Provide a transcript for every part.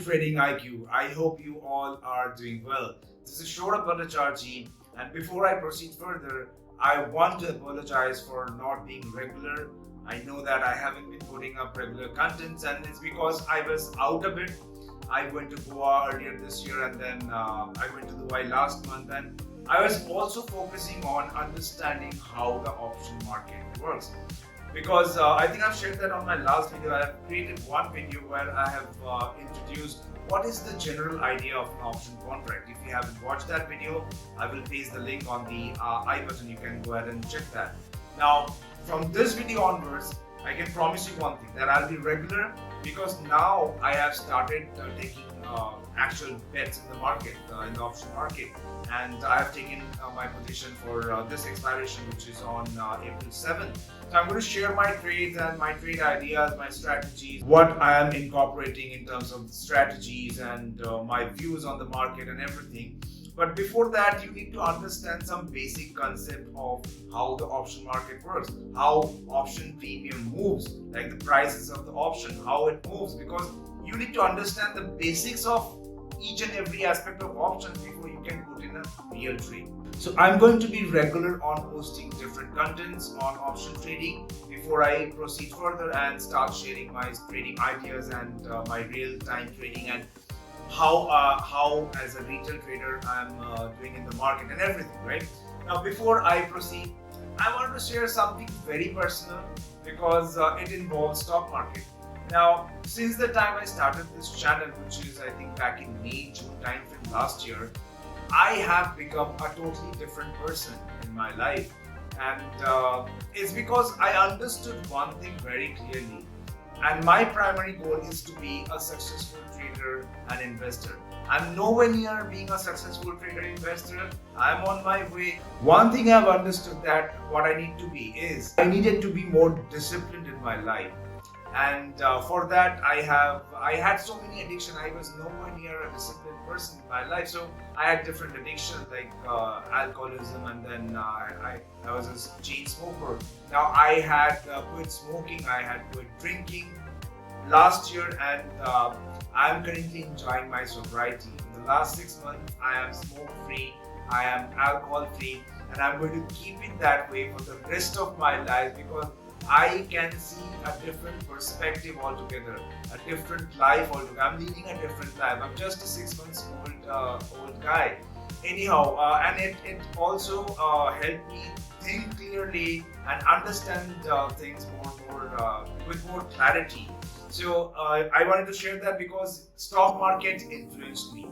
trading IQ. I hope you all are doing well. This is Shorab Bhattacharjee, and before I proceed further, I want to apologize for not being regular. I know that I haven't been putting up regular contents, and it's because I was out a bit. I went to Goa earlier this year, and then I went to Dubai last month, and I was also focusing on understanding how the option market works. Because I think I've shared that on my last video. I have created one video where I have introduced what is the general idea of an option contract. If you haven't watched that video, I will paste the link on the I button. You can go ahead and check that. Now, from this video onwards, I can promise you one thing, that I'll be regular, because now I have started taking actual bets in the market, in the option market, and I have taken my position for this expiration, which is on April 7th. So I'm going to share my trades and my trade ideas, my strategies, what I am incorporating in terms of strategies and my views on the market and everything. But before that, you need to understand some basic concept of how the option market works, how option premium moves, like the prices of the option, how it moves, because you need to understand the basics of each and every aspect of options before you can put in a real trade. So I'm going to be regular on posting different contents on option trading before I proceed further and start sharing my trading ideas and my real-time trading and how as a retail trader I'm doing in the market and everything, right? Now, before I proceed, I want to share something very personal because it involves stock market. Now, since the time I started this channel, which is I think back in May, June timeframe last year, I have become a totally different person in my life, and it's because I understood one thing very clearly. And my primary goal is to be a successful trader and investor. I'm nowhere near being a successful trader and investor. I'm on my way. One thing I've understood, that what I need to be is, I needed to be more disciplined in my life. And for that, I had so many addictions. I was nowhere near a disciplined person in my life. So I had different addictions like alcoholism, and then I was a chain smoker. Now I had quit smoking, I had quit drinking last year, and I'm currently enjoying my sobriety. In the last 6 months, I am smoke free, I am alcohol free, and I'm going to keep it that way for the rest of my life, because I can see a different perspective altogether, a different life altogether. I'm leading a different life. I'm just a 6 months old guy. Anyhow, and it also helped me think clearly and understand things with more clarity. So I wanted to share that because stock market influenced me,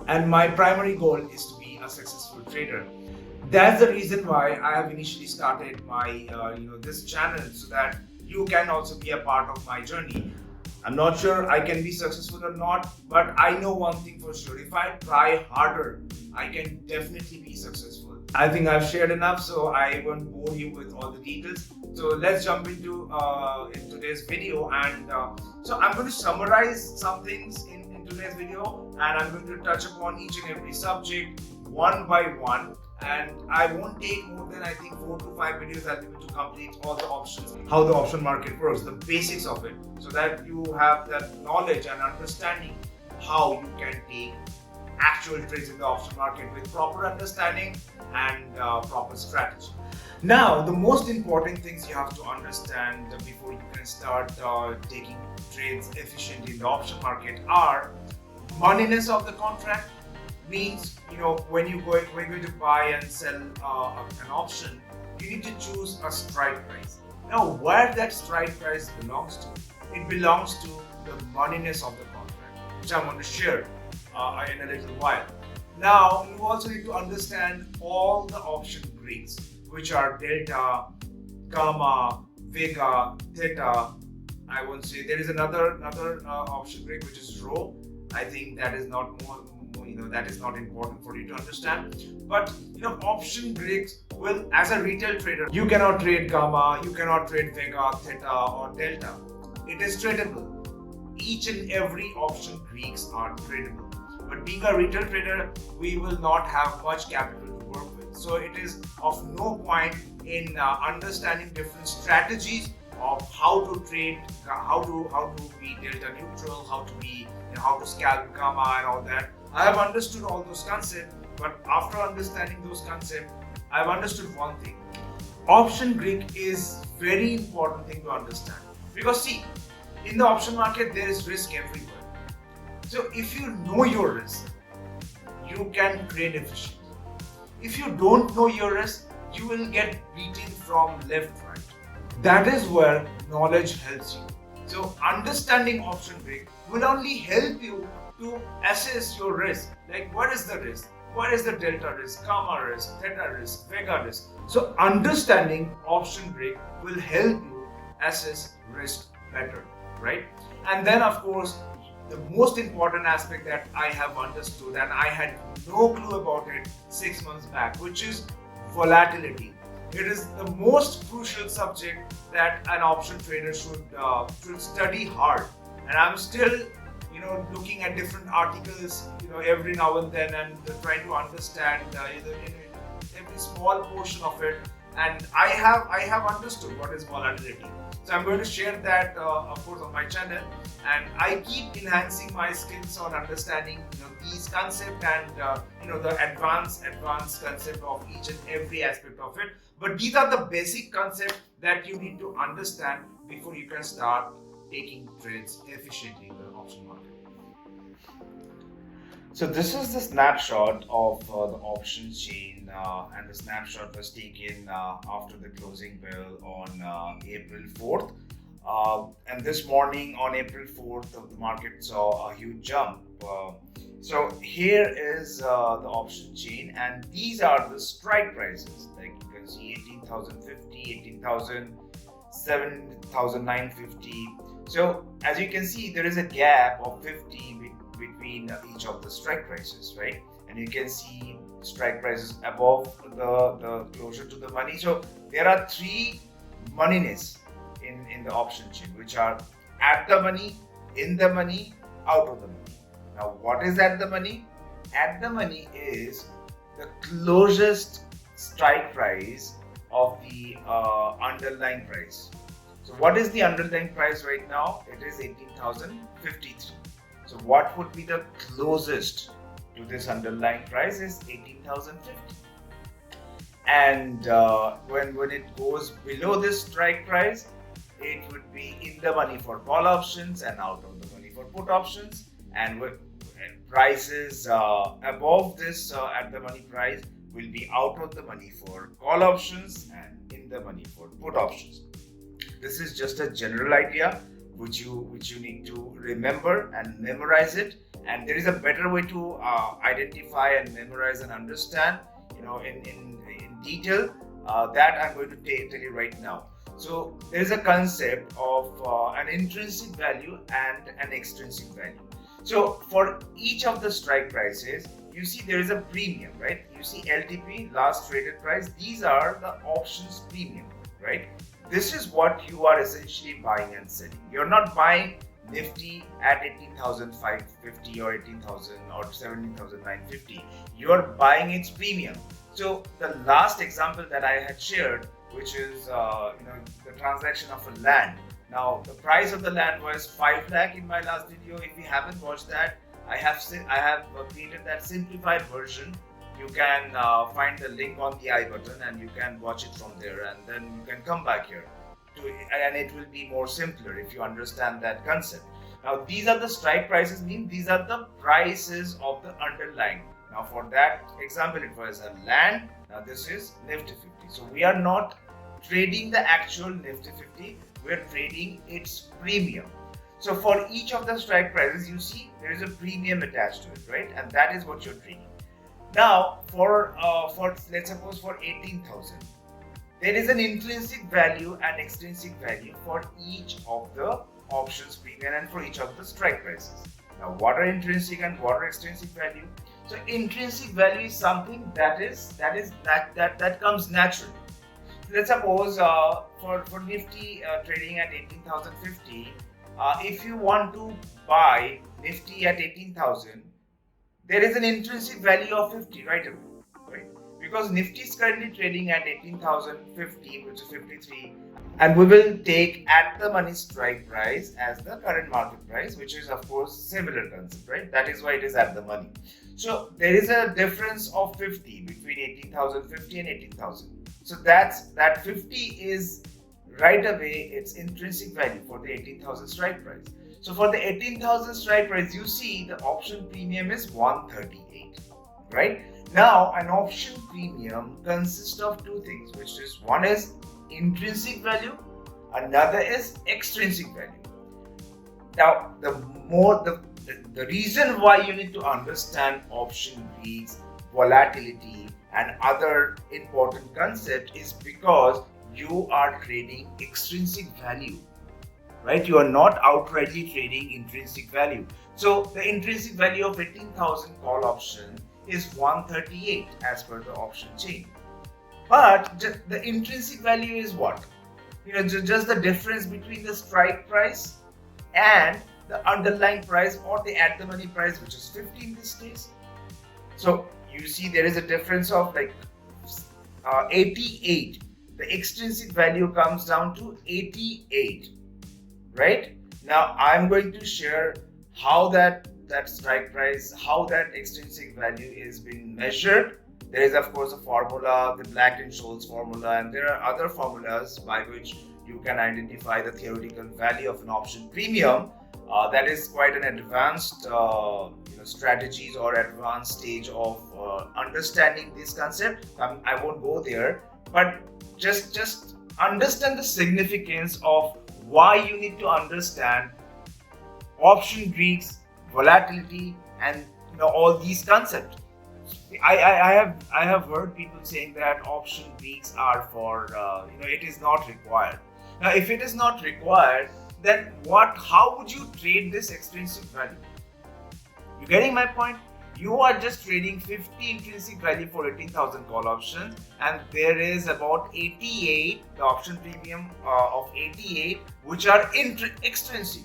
and my primary goal is to be a successful trader. That's the reason why I have initially started my this channel, so that you can also be a part of my journey. I'm not sure I can be successful or not, but I know one thing for sure: if I try harder, I can definitely be successful. I think I've shared enough, so I won't bore you with all the details. So let's jump into in today's video, and so I'm going to summarize some things in today's video, and I'm going to touch upon each and every subject one by one. And I won't take more than I think 4 to 5 videos. I'll be able to complete all the options, how the option market works, the basics of it, so that you have that knowledge and understanding how you can take actual trades in the option market with proper understanding and proper strategy. Now, the most important things you have to understand before you can start taking trades efficiently in the option market are moneyness of the contract. Means, when you're going to buy and sell an option, you need to choose a strike price. Now, where that strike price belongs to, it belongs to the moneyness of the contract, which I'm going to share in a little while. Now, you also need to understand all the option Greeks, which are Delta, Gamma, Vega, Theta. I won't say there is another option Greek, which is Rho. I think that is not that is not important for you to understand. But option Greeks will, as a retail trader, you cannot trade Gamma, you cannot trade Vega, Theta, or Delta. It is tradable. Each and every option Greeks are tradable. But being a retail trader, we will not have much capital to work with. So it is of no point in understanding different strategies of how to trade, how to be delta neutral, how to be how to scalp gamma and all that. I have understood all those concepts, but after understanding those concepts, I've understood one thing. Option Greek is very important thing to understand, because see, in the option market there is risk everywhere. So if you know your risk, you can trade efficiently. If you don't know your risk, you will get beaten from left, right. That is where knowledge helps you. So understanding option Greek will only help you to assess your risk. Like, what is the risk? What is the delta risk, gamma risk, theta risk, vega risk? So understanding option Greek will help you assess risk better, right? And then of course, the most important aspect that I have understood and I had no clue about it 6 months back, which is volatility. It is the most crucial subject that an option trader should study hard. And I'm still looking at different articles every now and then and trying to understand every small portion of it. And I have understood what is volatility. So I'm going to share that of course on my channel, and I keep enhancing my skills on understanding these concepts and the advanced concept of each and every aspect of it. But these are the basic concepts that you need to understand before you can start taking trades efficiently in the option market. So this is the snapshot of the options chain, and the snapshot was taken after the closing bell on April 4th. And this morning on April 4th, the market saw a huge jump. So here is the option chain, and these are the strike prices. Like you can see 18,050, 18,000, 7,950. So as you can see, there is a gap of 50 between each of the strike prices, right? And you can see strike prices above the closer to the money. So there are three moneyness in the option chain, which are at the money, in the money, out of the money. Now what is at the money? At the money is the closest strike price of the underlying price. So what is the underlying price right now? It is 18,053. So what would be the closest to this underlying price is 18,050. And when it goes below this strike price, it would be in the money for call options and out of the money for put options. And prices above this at the money price will be out of the money for call options and in the money for put options. This is just a general idea which you need to remember and memorize it. And there is a better way to identify and memorize and understand in detail that I'm going to tell you right now. So there is a concept of an intrinsic value and an extrinsic value. So for each of the strike prices, you see there is a premium, right? You see LTP, last traded price. These are the options premium, right? This is what you are essentially buying and selling. You're not buying Nifty at 18,550 or 18,000 or 17,950. You're buying its premium. So the last example that I had shared, which is the transaction of a land. Now the price of the land was 5 lakh in my last video. If you haven't watched that, I have created that simplified version. You can find the link on the I button and you can watch it from there, and then you can come back here and it will be more simpler if you understand that concept. Now these are the strike prices, mean these are the prices of the underlying. Now for that example, it was a land. Now this is Nifty 50. So we are not trading the actual Nifty 50, we are trading its premium. So for each of the strike prices, you see there is a premium attached to it, right? And that is what you're trading. Now for let's suppose for 18,000, there is an intrinsic value and extrinsic value for each of the options premium and for each of the strike prices. Now what are intrinsic and what are extrinsic value? So intrinsic value is something that comes naturally. Let's suppose for Nifty trading at 18,050, if you want to buy Nifty at 18,000, there is an intrinsic value of 50 right away, right? because Nifty is currently trading at 18,050, which is 53, and we will take at the money strike price as the current market price, which is of course similar concept, right? That is why it is at the money. So there is a difference of 50 between 18,050 and 18,000. So that 50 is right away its intrinsic value for the 18,000 strike price. So for the 18,000 strike price, you see the option premium is 138, right? Now an option premium consists of two things, which is one is intrinsic value, another is extrinsic value. Now the reason why you need to understand option Greeks, volatility and other important concepts is because you are trading extrinsic value, right? You are not outrightly trading intrinsic value. So the intrinsic value of 18,000 call option is 138 as per the option chain. But the intrinsic value is what? Just the difference between the strike price and the underlying price or the at the money price, which is 50 in this case. So you see there is a difference of like 88. The extrinsic value comes down to 88, right? Now I'm going to share how that strike price, how that extrinsic value is being measured. There is of course a formula, the Black-Scholes formula, and there are other formulas by which you can identify the theoretical value of an option premium. That is quite an advanced strategies or advanced stage of understanding this concept. I won't go there, but just understand the significance of why you need to understand option Greeks, volatility, and all these concepts. I have heard people saying that option Greeks are for it is not required. Now, if it is not required, then how would you trade this extrinsic value? You getting my point? You are just trading 50 intrinsic value for 18,000 call options, and there is about 88, the option premium of 88, which are extrinsic,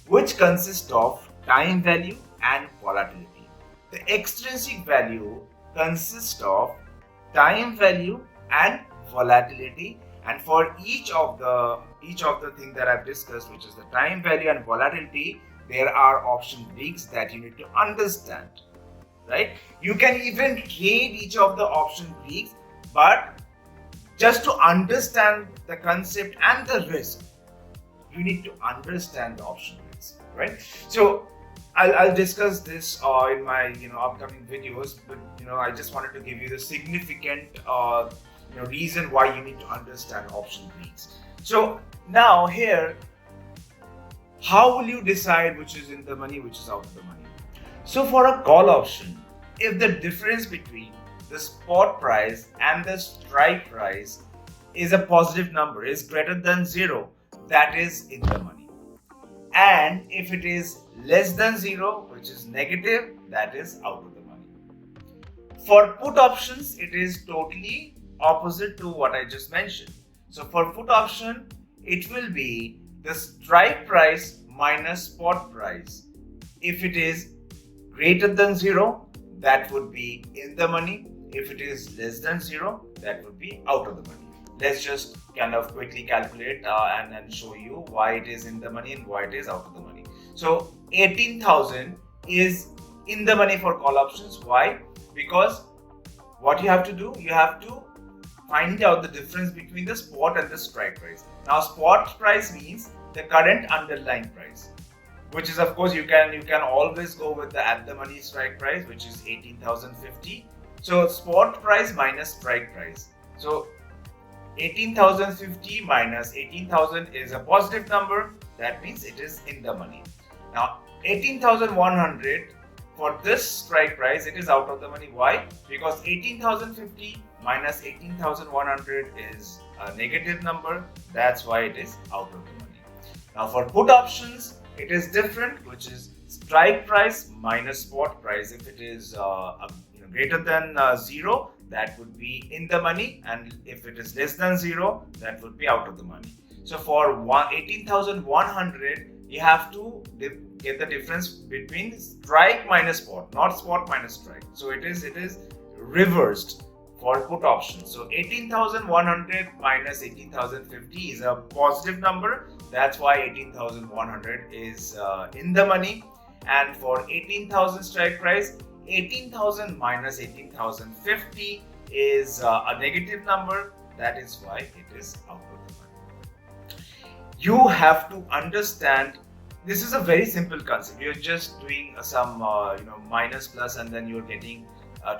which consist of time value and volatility. The extrinsic value consists of time value and volatility, and for each of the things that I've discussed, which is the time value and volatility, there are option Greeks that you need to understand, right? You can even trade each of the option Greeks, but just to understand the concept and the risk, you need to understand the option Greeks, right? So I'll discuss this in my upcoming videos, but I just wanted to give you the significant reason why you need to understand option Greeks. So now here, how will you decide which is in the money, which is out of the money? So for a call option, if the difference between the spot price and the strike price is a positive number, is greater than 0, that is in the money. And if it is less than 0, which is negative, that is out of the money. For put options, it is totally opposite to what I just mentioned. So for put option, it will be the strike price minus spot price. If it is greater than 0, that would be in the money. If it is less than 0, that would be out of the money. Let's just kind of quickly calculate and show you why it is in the money and why it is out of the money. So 18,000 is in the money for call options. Why? Because what you have to do, you have to find out the difference between the spot and the strike price. Now spot price means the current underlying price, which is of course you can always go with the at the money strike price, which is 18,050. So spot price minus strike price. So 18,050 minus 18,000 is a positive number. That means it is in the money. Now 18,100 for this strike price, it is out of the money. Why? Because 18,050 minus 18,100 is a negative number. That's why it is out of the money. Now for put options, it is different, which is strike price minus spot price. If it is greater than 0, that would be in the money, and if it is less than 0, that would be out of the money. So for 18,100, you have to get the difference between strike minus spot, not spot minus strike. So it is reversed. for put option. So 18,100 minus 18,050 is a positive number. That's why 18,100 is in the money. And for 18,000 strike price, 18,000 minus 18,050 is a negative number. That is why it is out of the money. You have to understand, this is a very simple concept. You're just doing some minus plus, and then you're getting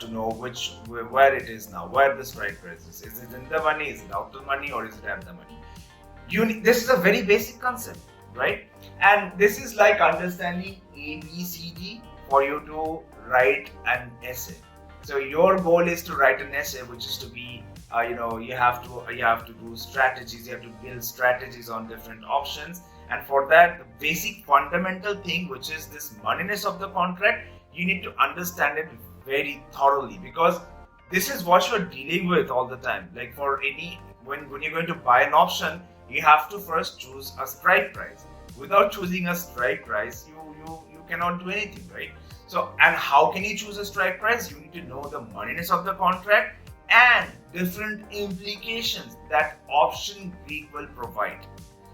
to know where it is now, where the strike price is. Is it in the money, is it out of the money, or is it at the money? This is a very basic concept, right? And this is like understanding ABCD for you to write an essay. So your goal is to write an essay, which is to be you have to do strategies, you have to build strategies on different options. And for that, the basic fundamental thing, which is this moneyness of the contract, you need to understand it very thoroughly, because this is what you're dealing with all the time. Like for when you're going to buy an option, you have to first choose a strike price. Without choosing a strike price, you cannot do anything, right? So, and how can you choose a strike price? You need to know the moneyness of the contract and different implications that option Greek will provide.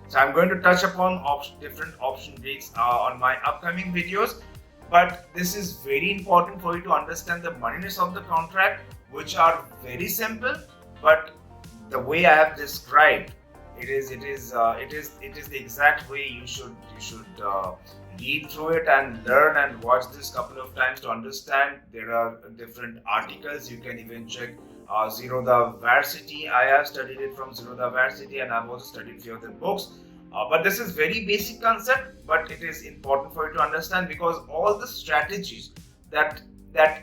So I'm going to touch upon different option Greeks on my upcoming videos. But this is very important for you to understand the moneyness of the contract, which are very simple. But the way I have described, it is the exact way you should read through it and learn and watch this couple of times to understand. There are different articles. You can even check Zerodha Varsity. I have studied it from Zerodha Varsity, and I've also studied few of the books. But this is very basic concept, but it is important for you to understand, because all the strategies that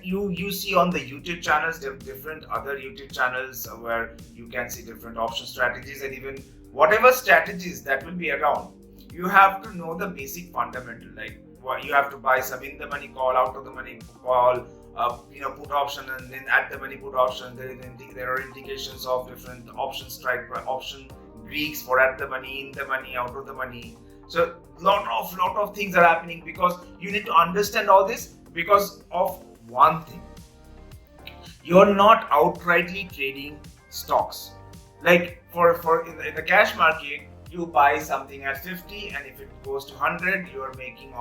you see on the YouTube channels, different other YouTube channels where you can see different option strategies, and even whatever strategies that will be around, you have to know the basic fundamental. Like you have to buy some in the money call, out of the money call, put option, and then at the money put option. There are indications of different option strike option Greeks for at the money, in the money, out of the money. So lot of things are happening, because you need to understand all this because of one thing. You're not outrightly trading stocks. Like for in the cash market, you buy something at 50, and if it goes to 100, you're making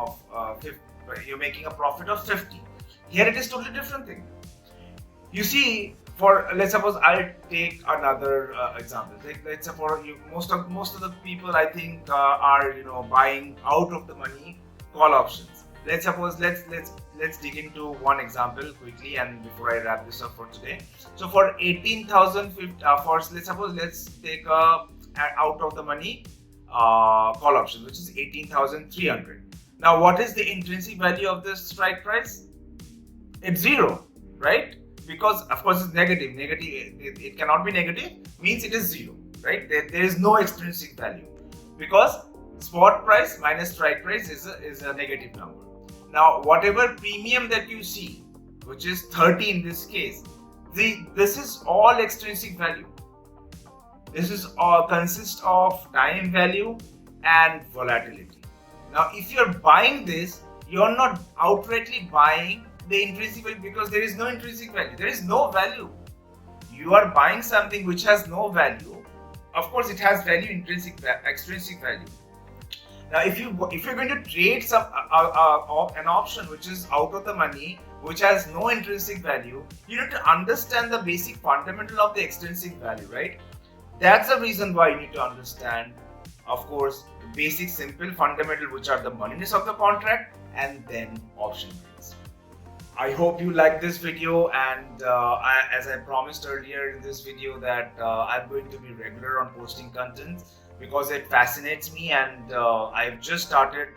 a profit of 50. Here it is totally different thing. You see, let's suppose I'll take another example. Let's suppose most of the people, I think, are buying out of the money call options. Let's suppose let's dig into one example quickly, and before I wrap this up for today. So for 18,050, let's take out of the money call option, which is 18,300. Now, what is the intrinsic value of this strike price? It's 0, right? Because of course it's negative. It cannot be negative, means it is 0, right? There is no extrinsic value, because spot price minus strike price is a negative number. Now, whatever premium that you see, which is 30 in this case, this is all extrinsic value. This is all consists of time value and volatility. Now, if you're buying this, you're not outrightly buying the intrinsic value, because there is no intrinsic value. There is no value. You are buying something which has no value. Of course, it has value, extrinsic value. Now, if you're going to trade an option which is out of the money, which has no intrinsic value, you need to understand the basic fundamental of the extrinsic value, right? That's the reason why you need to understand, of course, the basic simple fundamental, which are the moneyness of the contract and then option rates. I hope you like this video, and as I promised earlier in this video, that I'm going to be regular on posting content, because it fascinates me, and I've just started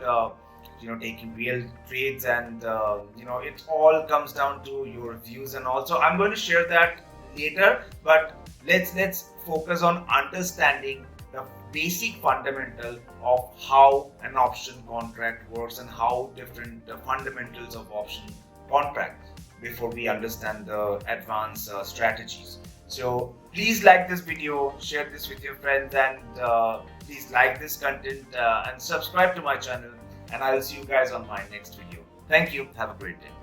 taking real trades, and it all comes down to your views and all. So I'm going to share that later, but let's focus on understanding the basic fundamental of how an option contract works and how different fundamentals of option contract before we understand the advanced strategies. So please like this video, share this with your friends, and please like this content and subscribe to my channel, and I will see you guys on my next video. Thank you. Have a great day.